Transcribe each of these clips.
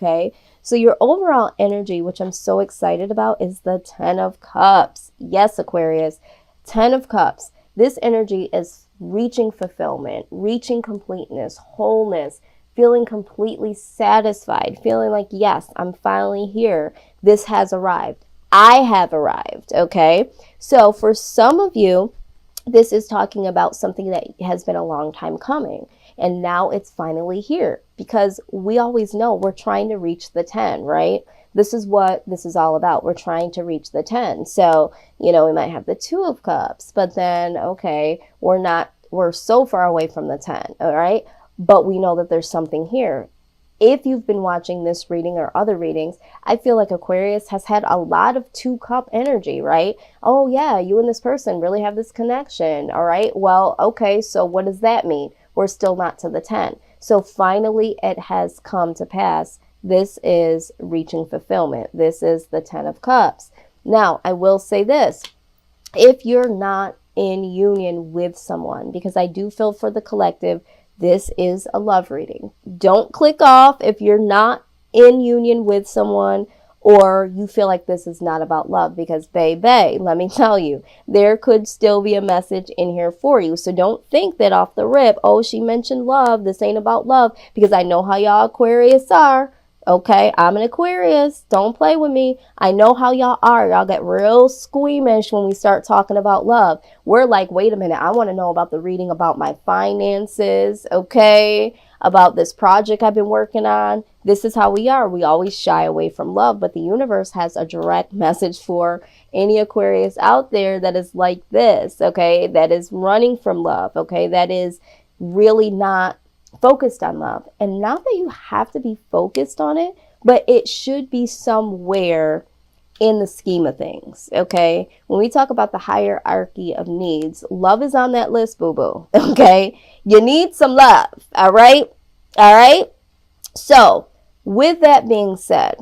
okay? So your overall energy, which I'm so excited about, is the 10 of Cups. Yes, Aquarius, 10 of Cups. This energy is reaching fulfillment, reaching completeness, wholeness, feeling completely satisfied, feeling like, yes, I'm finally here. This has arrived. I have arrived, okay? So for some of you, this is talking about something that has been a long time coming. And now it's finally here, because we always know we're trying to reach the 10, right? This is what this is all about. We're trying to reach the 10. So, we might have the 2 of Cups, but then, okay, we're so far away from the 10, all right? But we know that there's something here. If you've been watching this reading or other readings, I feel like Aquarius has had a lot of 2-cup energy, right? Oh yeah, you and this person really have this connection, all right? Well, okay, so what does that mean? We're still not to the 10. So finally it has come to pass. This is reaching fulfillment. This is the 10 of Cups. Now, I will say this. If you're not in union with someone, because I do feel for the collective, this is a love reading. Don't click off if you're not in union with someone or you feel like this is not about love, because baby, let me tell you, there could still be a message in here for you. So don't think that off the rip, oh, she mentioned love, this ain't about love, because I know how y'all Aquarius are. Okay, I'm an Aquarius. Don't play with me. I know how y'all are. Y'all get real squeamish when we start talking about love. We're like, wait a minute. I want to know about the reading about my finances, okay? About this project I've been working on. This is how we are. We always shy away from love, but the universe has a direct message for any Aquarius out there that is like this, okay? That is running from love, okay? That is really not focused on love. And not that you have to be focused on it, but it should be somewhere in the scheme of things, okay? When we talk about the hierarchy of needs, love is on that list, boo-boo, okay? You need some love, all right? All right? So, with that being said,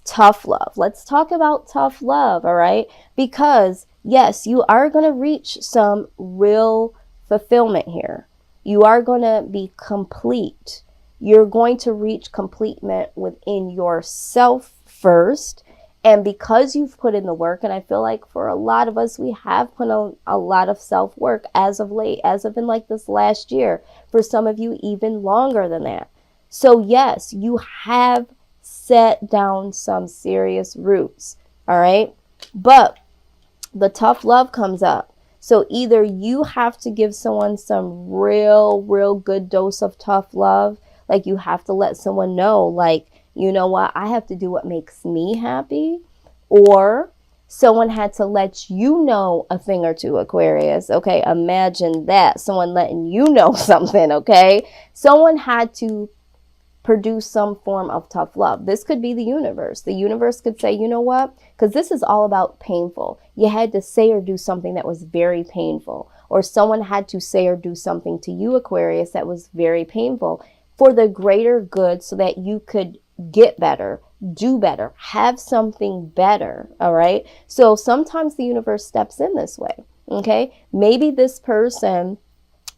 tough love. Let's talk about tough love, all right? Because, yes, you are going to reach some real fulfillment here. You are going to be complete. You're going to reach completement within yourself first. And because you've put in the work, and I feel like for a lot of us, we have put on a lot of self-work as of late, as of in like this last year. For some of you, even longer than that. So yes, you have set down some serious roots. All right. But the tough love comes up. So either you have to give someone some real good dose of tough love. Like you have to let someone know, like, you know what, I have to do what makes me happy. Or someone had to let you know a thing or two, Aquarius. Okay, imagine that. Someone letting you know something, okay? Someone had to produce some form of tough love. This could be the universe. The universe could say, you know what? Because this is all about painful. You had to say or do something that was very painful. Or someone had to say or do something to you, Aquarius, that was very painful for the greater good so that you could get better, do better, have something better. All right. So sometimes the universe steps in this way. Okay. Maybe this person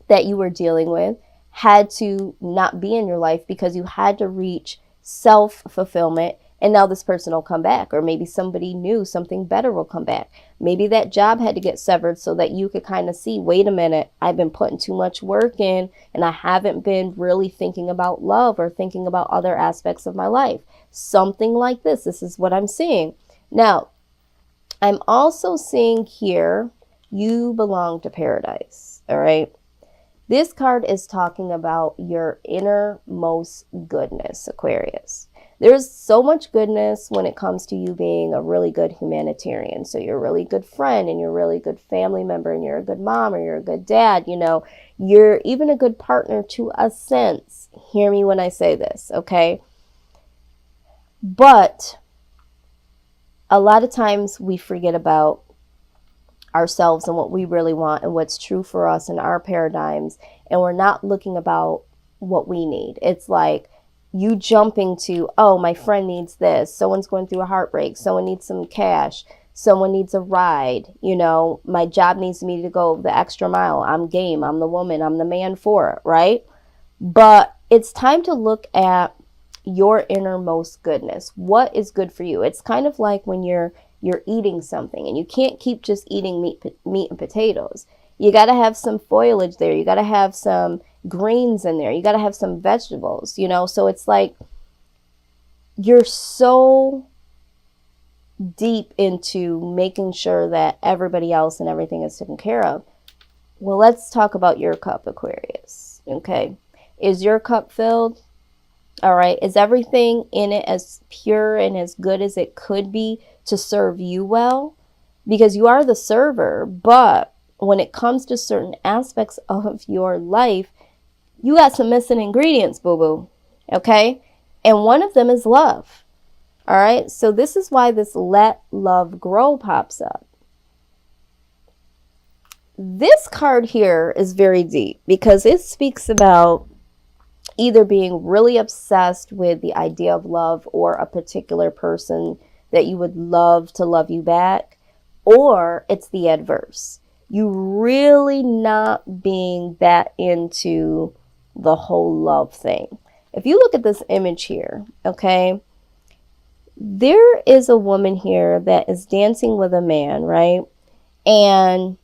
that you were dealing with had to not be in your life because you had to reach self-fulfillment, and now this person will come back. Or maybe somebody new, something better will come back. Maybe that job had to get severed so that you could kind of see, wait a minute, I've been putting too much work in and I haven't been really thinking about love or thinking about other aspects of my life. Something like this. This is what I'm seeing. Now, I'm also seeing here, you belong to paradise. All right. This card is talking about your innermost goodness, Aquarius. There's so much goodness when it comes to you being a really good humanitarian. So you're a really good friend and you're a really good family member and you're a good mom or you're a good dad. You know, you're even a good partner to a sense. Hear me when I say this, okay? But a lot of times we forget about ourselves and what we really want and what's true for us in our paradigms, and we're not looking about what we need. It's like you jumping to, oh, my friend needs this, someone's going through a heartbreak, someone needs some cash, someone needs a ride, you know, my job needs me to go the extra mile, I'm game, I'm the woman, I'm the man for it, right? But it's time to look at your innermost goodness. What is good for you? It's kind of like when you're eating something and you can't keep just eating meat and potatoes. You got to have some foliage there. You got to have some greens in there. You got to have some vegetables, you know? So it's like you're so deep into making sure that everybody else and everything is taken care of. Well, let's talk about your cup, Aquarius. Okay. Is your cup filled? All right. Is everything in it as pure and as good as it could be to serve you well? Because you are the server, but when it comes to certain aspects of your life, you got some missing ingredients, boo-boo. Okay? And one of them is love. All right? So this is why this let love grow pops up. This card here is very deep because it speaks about either being really obsessed with the idea of love or a particular person that you would love to love you back, or it's the adverse. You really not being that into the whole love thing. If you look at this image here, okay, there is a woman here that is dancing with a man, right? And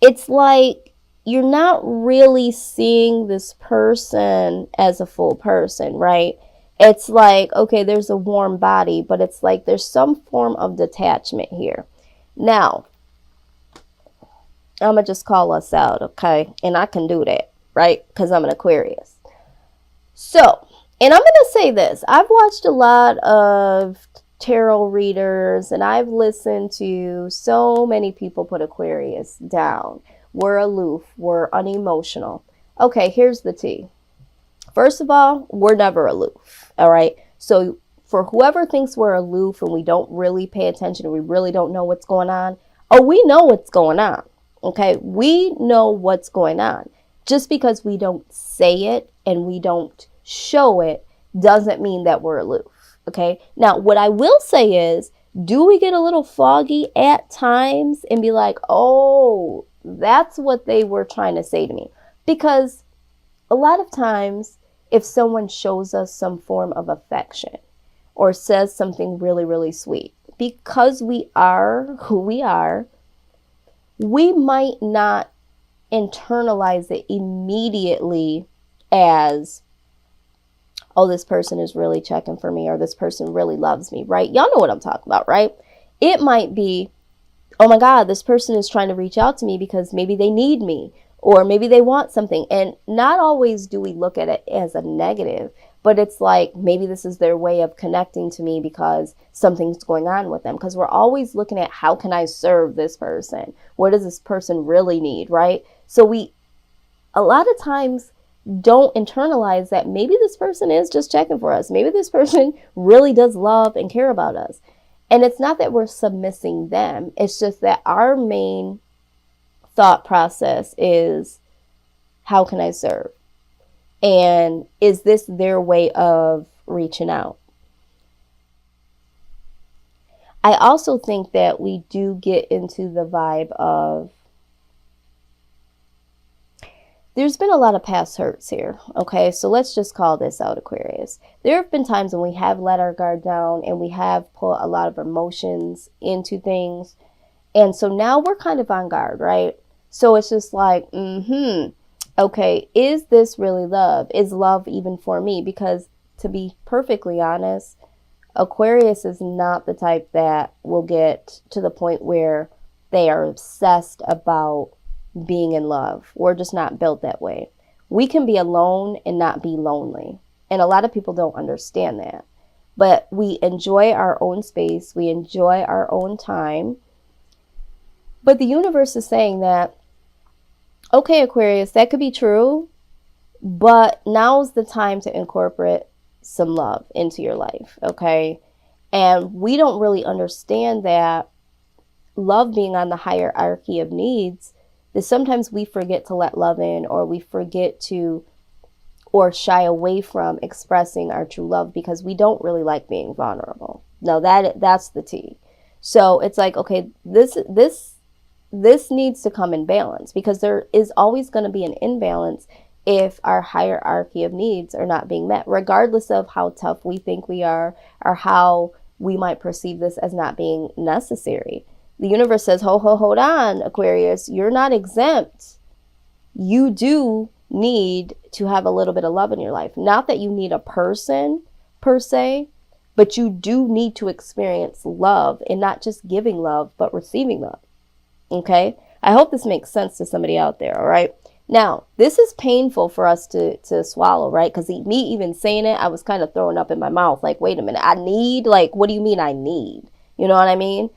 it's like you're not really seeing this person as a full person, right? It's like, okay, there's a warm body, but it's like there's some form of detachment here. Now, I'm going to just call us out, okay? And I can do that, right? Because I'm an Aquarius. So, and I'm going to say this. I've watched a lot of tarot readers, and I've listened to so many people put Aquarius down. We're aloof. We're unemotional. Okay, here's the tea. First of all, we're never aloof, all right? So for whoever thinks we're aloof and we don't really pay attention and we really don't know what's going on, oh, we know what's going on, okay? We know what's going on. Just because we don't say it and we don't show it doesn't mean that we're aloof, okay? Now, what I will say is, do we get a little foggy at times and be like, oh, that's what they were trying to say to me? Because a lot of times, if someone shows us some form of affection or says something really, really sweet, because we are who we are, we might not internalize it immediately as, oh, this person is really checking for me or this person really loves me, right? Y'all know what I'm talking about, right? It might be, oh my God, this person is trying to reach out to me because maybe they need me. Or maybe they want something. And not always do we look at it as a negative, but it's like maybe this is their way of connecting to me because something's going on with them. Because we're always looking at, how can I serve this person? What does this person really need, right? So we, a lot of times, don't internalize that maybe this person is just checking for us. Maybe this person really does love and care about us. And it's not that we're submissing them. It's just that our main thought process is, how can I serve? And is this their way of reaching out? I also think that we do get into the vibe of, there's been a lot of past hurts here. Okay, so let's just call this out, Aquarius. There have been times when we have let our guard down and we have put a lot of emotions into things. And so now we're kind of on guard, right? So it's just like, okay, is this really love? Is love even for me? Because to be perfectly honest, Aquarius is not the type that will get to the point where they are obsessed about being in love. We're just not built that way. We can be alone and not be lonely. And a lot of people don't understand that. But we enjoy our own space. We enjoy our own time. But the universe is saying that, okay, Aquarius, that could be true, but now's the time to incorporate some love into your life, okay? And we don't really understand that love being on the hierarchy of needs, that sometimes we forget to let love in, or we forget to, or shy away from expressing our true love because we don't really like being vulnerable. Now that's the tea. So it's like, okay, this needs to come in balance, because there is always going to be an imbalance if our hierarchy of needs are not being met, regardless of how tough we think we are or how we might perceive this as not being necessary. The universe says, hold on, Aquarius, you're not exempt. You do need to have a little bit of love in your life. Not that you need a person per se, but you do need to experience love, and not just giving love, but receiving love. Okay? I hope this makes sense to somebody out there, all right? Now, this is painful for us to swallow, right? Because me even saying it, I was kind of throwing up in my mouth. Like, wait a minute, I need? Like, what do you mean I need? You know what I mean?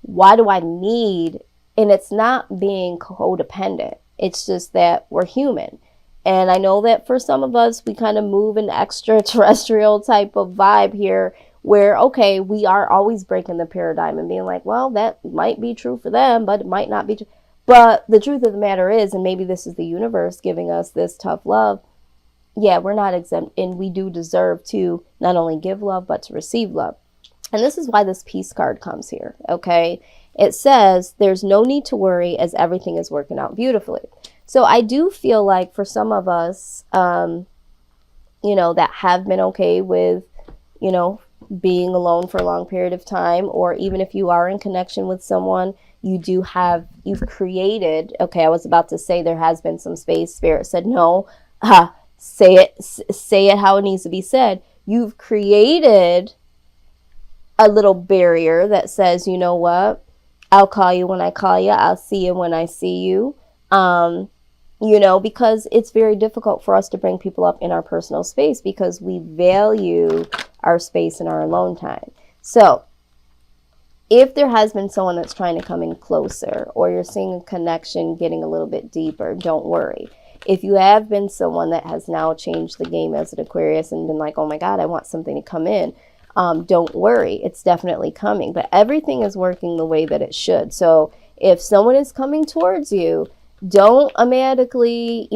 Why do I need? And it's not being codependent. It's just that we're human. And I know that for some of us, we kind of move an extraterrestrial type of vibe here where, okay, we are always breaking the paradigm and being like, well, that might be true for them, but it might not be true. But the truth of the matter is, and maybe this is the universe giving us this tough love, yeah, we're not exempt, and we do deserve to not only give love, but to receive love. And this is why this peace card comes here, okay? It says there's no need to worry as everything is working out beautifully. So I do feel like for some of us, you know, that have been okay with, you know, being alone for a long period of time, or even if you are in connection with someone, you've created, okay, I was about to say there has been some space. Spirit said, no, say it how it needs to be said. You've created a little barrier that says, you know what, I'll call you when I call you. I'll see you when I see you. You know, because it's very difficult for us to bring people up in our personal space because we value our space and our alone time. So if there has been someone that's trying to come in closer, or you're seeing a connection getting a little bit deeper, don't worry. If you have been someone that has now changed the game as an Aquarius and been like, oh my God, I want something to come in, don't worry. It's definitely coming. But everything is working the way that it should. So if someone is coming towards you, don't automatically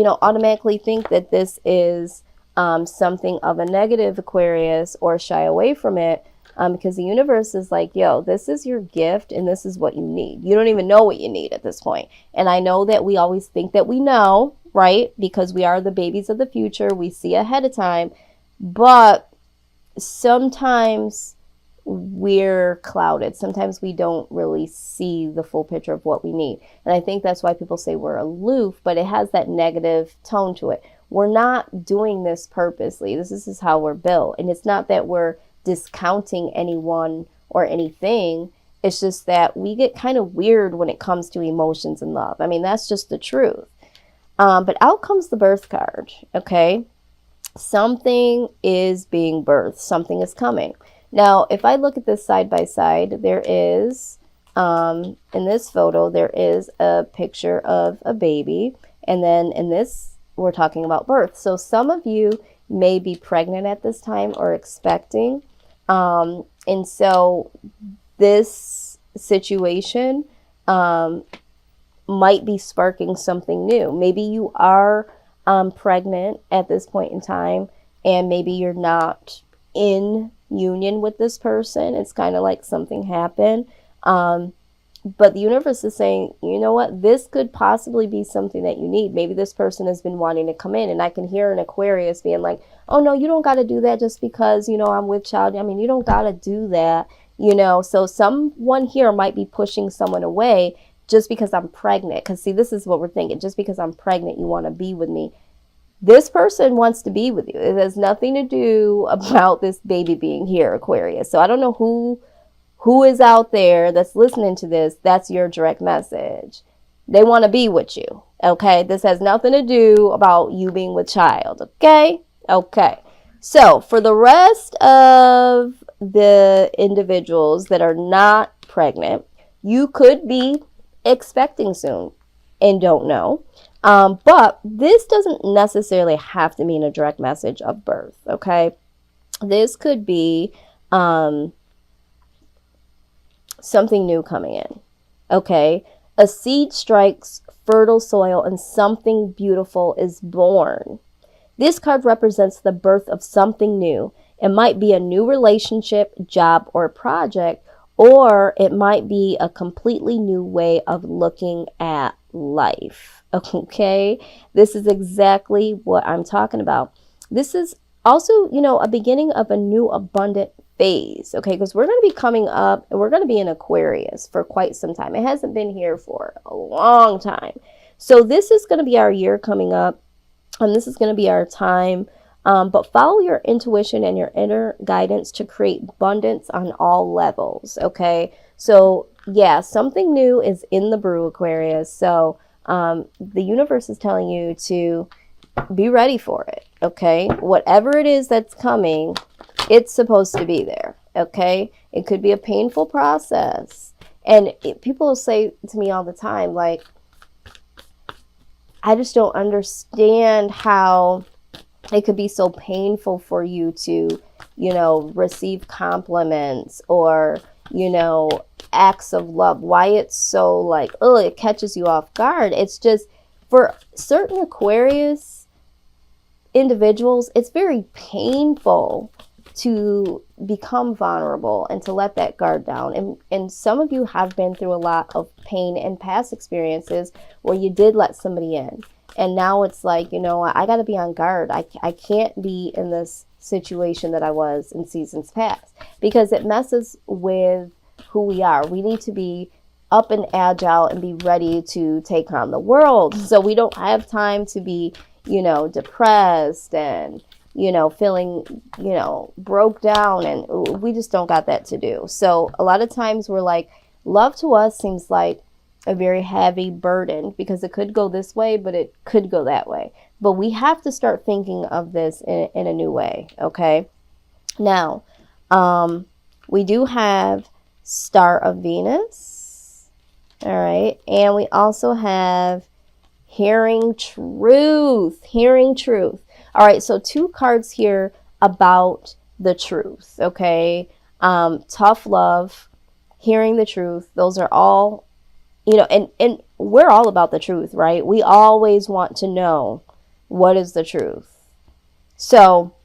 think that this is something of a negative, Aquarius, or shy away from it. Because the universe is like, yo, this is your gift and this is what you need. You don't even know what you need at this point. And I know that we always think that we know, right? Because we are the babies of the future. We see ahead of time. But sometimes we're clouded. Sometimes we don't really see the full picture of what we need. And I think that's why people say we're aloof, but it has that negative tone to it. We're not doing this purposely. This is how we're built. And it's not that we're discounting anyone or anything. It's just that we get kind of weird when it comes to emotions and love. I mean, that's just the truth. But out comes the birth card, okay? Something is being birthed. Something is coming. Now, if I look at this side by side, there is, in this photo, there is a picture of a baby. And then in this, we're talking about birth. So some of you may be pregnant at this time or expecting. And so this situation might be sparking something new. Maybe you are pregnant at this point in time, and maybe you're not in union with this person. It's kind of like something happened. But the universe is saying, you know what, this could possibly be something that you need. Maybe this person has been wanting to come in, and I can hear an Aquarius being like, oh no, you don't got to do that just because, you know, I'm with child. I mean, you don't got to do that, you know. So someone here might be pushing someone away just because I'm pregnant. Because see, this is what we're thinking. Just because I'm pregnant, you want to be with me. This person wants to be with you. It has nothing to do about this baby being here, Aquarius. So I don't know who is out there that's listening to this. That's your direct message. They want to be with you. Okay. This has nothing to do about you being with child. Okay. Okay. So for the rest of the individuals that are not pregnant, you could be expecting soon and don't know. But this doesn't necessarily have to mean a direct message of birth. Okay. This could be, something new coming in. Okay. A seed strikes fertile soil and something beautiful is born. This card represents the birth of something new. It might be a new relationship, job, or project, or it might be a completely new way of looking at life. Okay, this is exactly what I'm talking about. This is also, you know, a beginning of a new abundant phase. Okay, because we're going to be coming up, we're going to be in Aquarius for quite some time. It hasn't been here for a long time. So this is going to be our year coming up, and this is going to be our time. But follow your intuition and your inner guidance to create abundance on all levels. Okay, so yeah, something new is in the brew, Aquarius. So the universe is telling you to be ready for it. Okay, whatever it is that's coming, it's supposed to be there. Okay, it could be a painful process, and people say to me all the time, like, I just don't understand how it could be so painful for you to, you know, receive compliments or, you know, acts of love. Why it's so like, oh, it catches you off guard. It's just for certain Aquarius individuals, it's very painful to become vulnerable and to let that guard down. And some of you have been through a lot of pain and past experiences where you did let somebody in. And now it's like, you know, I got to be on guard. I can't be in this situation that I was in seasons past, because it messes with who we are. We need to be up and agile and be ready to take on the world. So we don't have time to be, you know, depressed and, you know, feeling, you know, broke down, and we just don't got that to do. So a lot of times we're like, love to us seems like a very heavy burden, because it could go this way, but it could go that way. But we have to start thinking of this in a new way. Okay. Now, we do have Star of Venus. All right. And we also have Hearing Truth. Hearing Truth. All right. So 2 cards here about the truth. Okay. Tough love, hearing the truth. Those are all, you know, and we're all about the truth, right? We always want to know what is the truth. So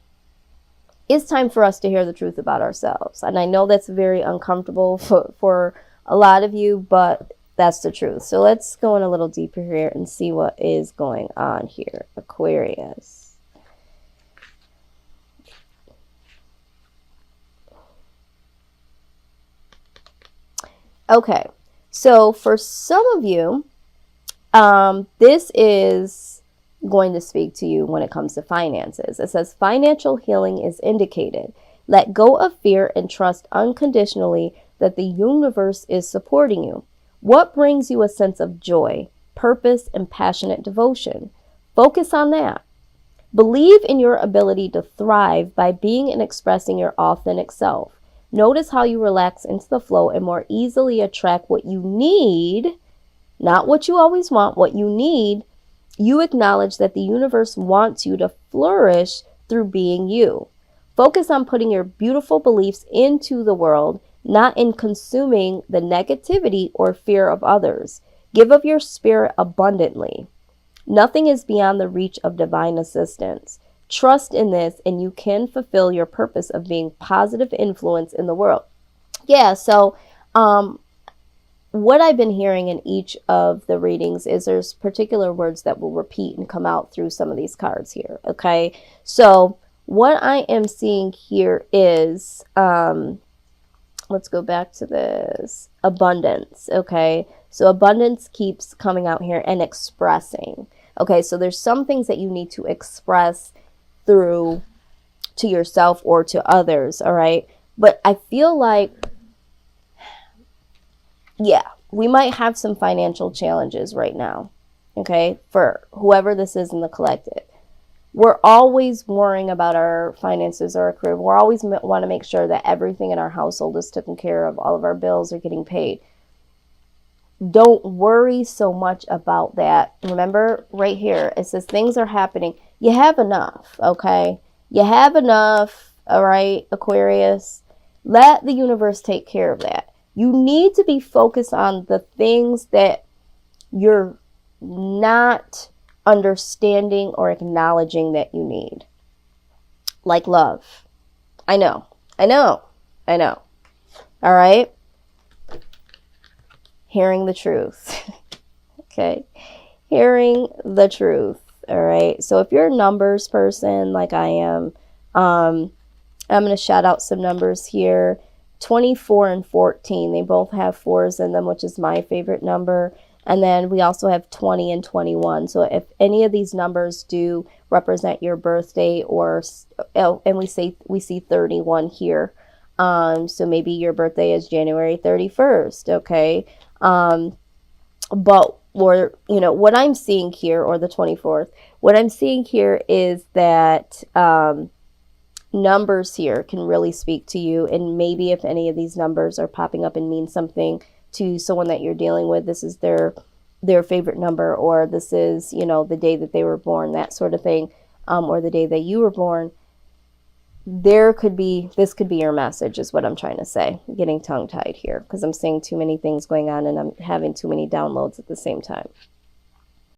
it's time for us to hear the truth about ourselves. And I know that's very uncomfortable for a lot of you, but that's the truth. So let's go in a little deeper here and see what is going on here. Aquarius. Okay. So for some of you, this is going to speak to you when it comes to finances. It says financial healing is indicated. Let go of fear and trust unconditionally that the universe is supporting you. What brings you a sense of joy, purpose, and passionate devotion? Focus on that. Believe in your ability to thrive by being and expressing your authentic self. Notice how you relax into the flow and more easily attract what you need, not what you always want, what you need. You acknowledge that the universe wants you to flourish through being you. Focus on putting your beautiful beliefs into the world, not in consuming the negativity or fear of others. Give of your spirit abundantly. Nothing is beyond the reach of divine assistance. Trust in this, and you can fulfill your purpose of being positive influence in the world. Yeah, so what I've been hearing in each of the readings is there's particular words that will repeat and come out through some of these cards here. Okay, so what I am seeing here is, let's go back to this, abundance. Okay, so abundance keeps coming out here, and expressing. Okay, so there's some things that you need to express through to yourself or to others. All right, but I feel like, yeah, we might have some financial challenges right now. Okay, for whoever this is in the collective. We're always worrying about our finances or our career. We're always want to make sure that everything in our household is taken care of. All of our bills are getting paid. Don't worry so much about that. Remember right here, it says things are happening. You have enough, okay? You have enough, all right, Aquarius? Let the universe take care of that. You need to be focused on the things that you're not understanding or acknowledging that you need. Like love. I know. All right? hearing the truth. Okay, hearing the truth. All right, so if you're a numbers person like I am, I'm going to shout out some numbers here. 24 and 14, they both have fours in them, which is my favorite number. And then we also have 20 and 21. So if any of these numbers do represent your birthday, or and we see 31 here. So maybe your birthday is January 31st, okay? But, or, you know, what I'm seeing here, or the 24th, what I'm seeing here is that numbers here can really speak to you. And maybe if any of these numbers are popping up and mean something to someone that you're dealing with, this is their favorite number, or this is, you know, the day that they were born, that sort of thing, or the day that you were born. This could be your message, is what I'm trying to say. I'm getting tongue-tied here because I'm seeing too many things going on and I'm having too many downloads at the same time.